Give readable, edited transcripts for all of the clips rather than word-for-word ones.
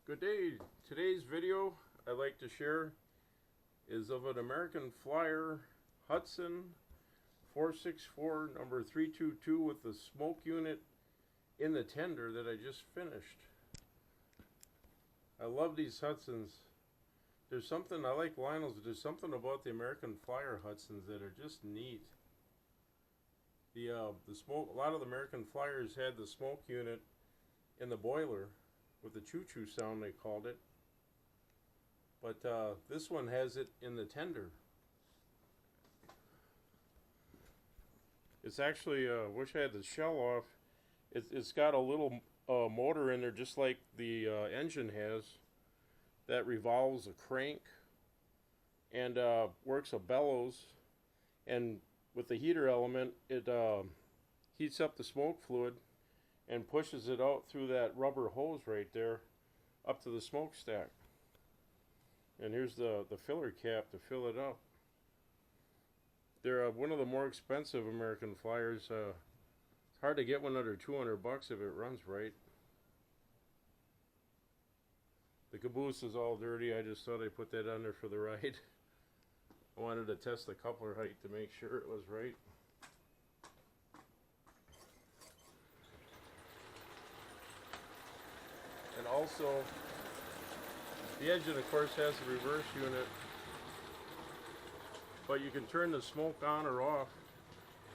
Good day. Today's video I'd like to share is of an American Flyer Hudson 464 number 322 with the smoke unit in the tender that I just finished. I love these Hudsons. There's something, I like Lionel's, but there's something about the American Flyer Hudsons that are just neat. The smoke, a lot of the American Flyers had the smoke unit in the boiler with the choo-choo sound, they called it. But this one has it in the tender. It's actually, wish I had the shell off. It's got a little motor in there, just like the engine has, that revolves a crank and works a bellows. And with the heater element, it heats up the smoke fluid and pushes it out through that rubber hose right there up to the smokestack. And here's the filler cap to fill it up. They're one of the more expensive American Flyers. It's hard to get one under 200 bucks if it runs right. The caboose is all dirty. I just thought I'd put that on there for the ride. I wanted to test the coupler height to make sure it was right. And also, the engine of course has a reverse unit, but you can turn the smoke on or off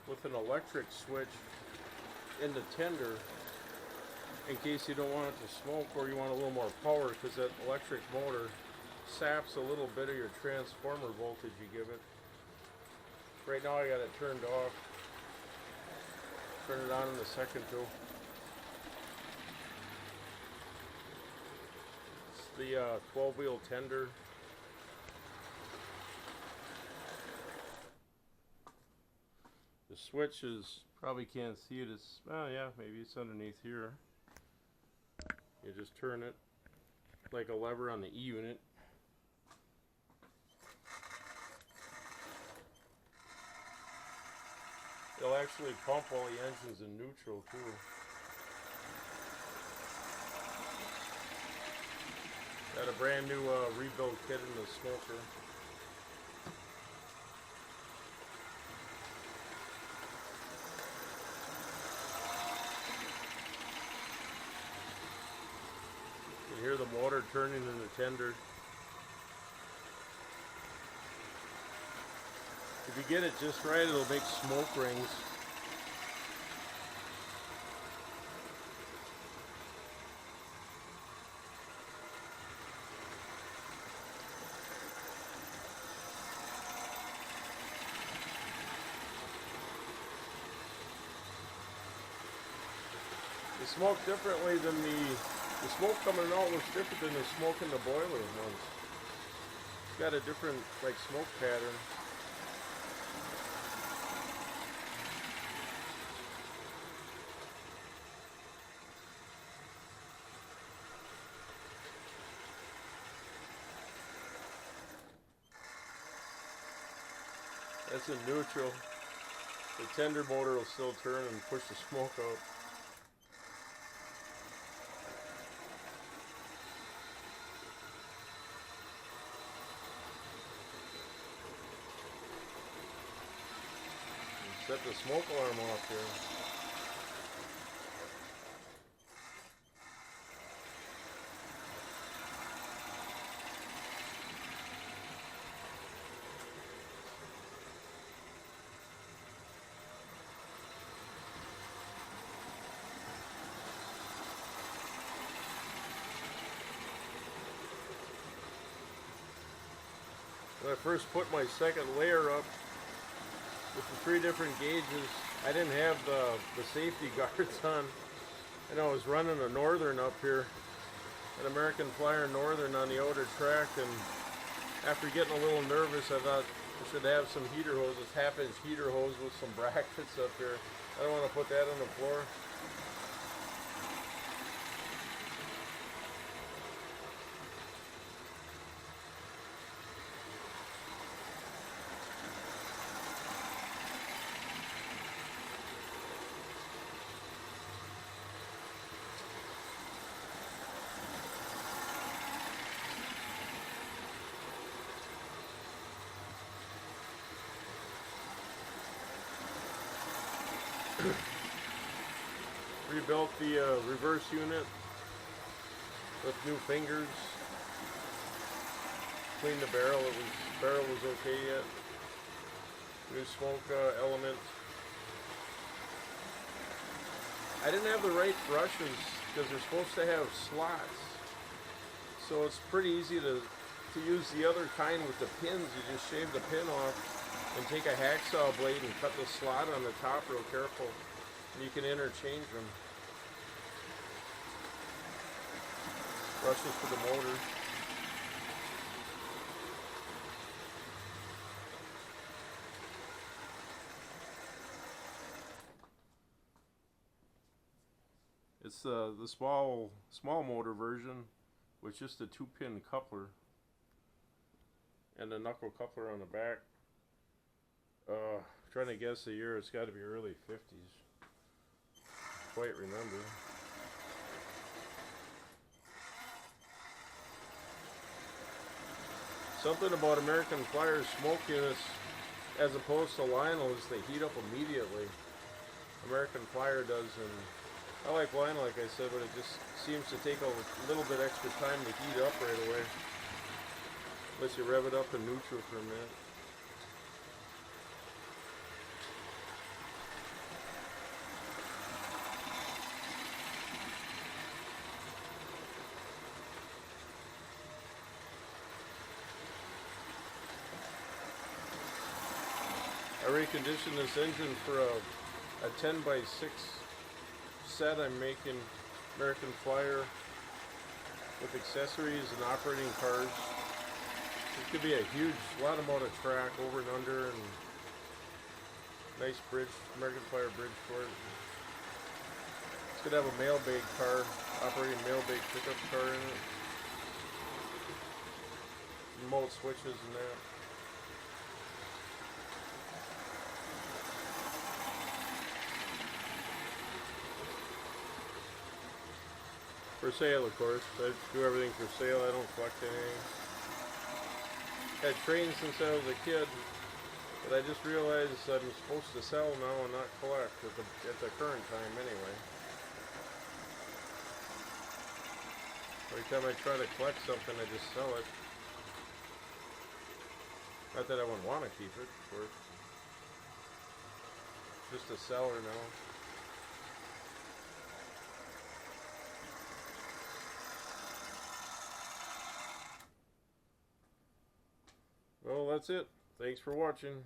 with an electric switch in the tender in case you don't want it to smoke or you want a little more power, because that electric motor saps a little bit of your transformer voltage you give it. Right now I got it turned off. Turn it on in a second too. The 12-wheel tender. The switch is, probably can't see it, it's, oh yeah, maybe it's underneath here. You just turn it like a lever on the E unit. It'll actually pump while the engine's in neutral too. Got a brand new rebuild kit in the smoker. You can hear the motor turning in the tender. If you get it just right, it'll make smoke rings. The smoke differently than the smoke coming out looks different than the smoke in the boiler ones. It's got a different like smoke pattern. That's in neutral. The tender motor will still turn and push the smoke out. Set the smoke alarm off here. When I first put my second layer up with the 3 different gauges, I didn't have the safety guards on, and I was running a Northern up here, an American Flyer Northern on the outer track, and after getting a little nervous I thought I should have some heater hoses, half-inch heater hose with some brackets up here. I don't want to put that on the floor. rebuilt the reverse unit with new fingers. Cleaned the barrel. Barrel was okay yet. New smoke element. I didn't have the right brushes because they're supposed to have slots. So it's pretty easy to use the other kind with the pins. You just shave the pin off and take a hacksaw blade and cut the slot on the top real careful. And you can interchange them. Brushes for the motor. It's the small motor version with just a 2-pin coupler and a knuckle coupler on the back. Trying to guess the year. It's got to be early 50s. Quite remember. Something about American Flyer smoke units as opposed to Lionel is they heat up immediately. American Flyer does, and I like Lionel, like I said, but it just seems to take a little bit extra time to heat up right away. Unless you rev it up in neutral for a minute. I reconditioned this engine for a 10x6 set I'm making, American Flyer, with accessories and operating cars. This could be a lot amount of track over and under, and nice bridge, American Flyer bridge for it. It's gonna have a mailbag car, operating mailbag pickup car in it. Remote switches and that. For sale, of course. I do everything for sale. I don't collect anything. Had trained since I was a kid, but I just realized I'm supposed to sell now and not collect at the current time anyway. Every time I try to collect something, I just sell it. Not that I wouldn't want to keep it, of course. Just a seller now. Well, that's it. Thanks for watching.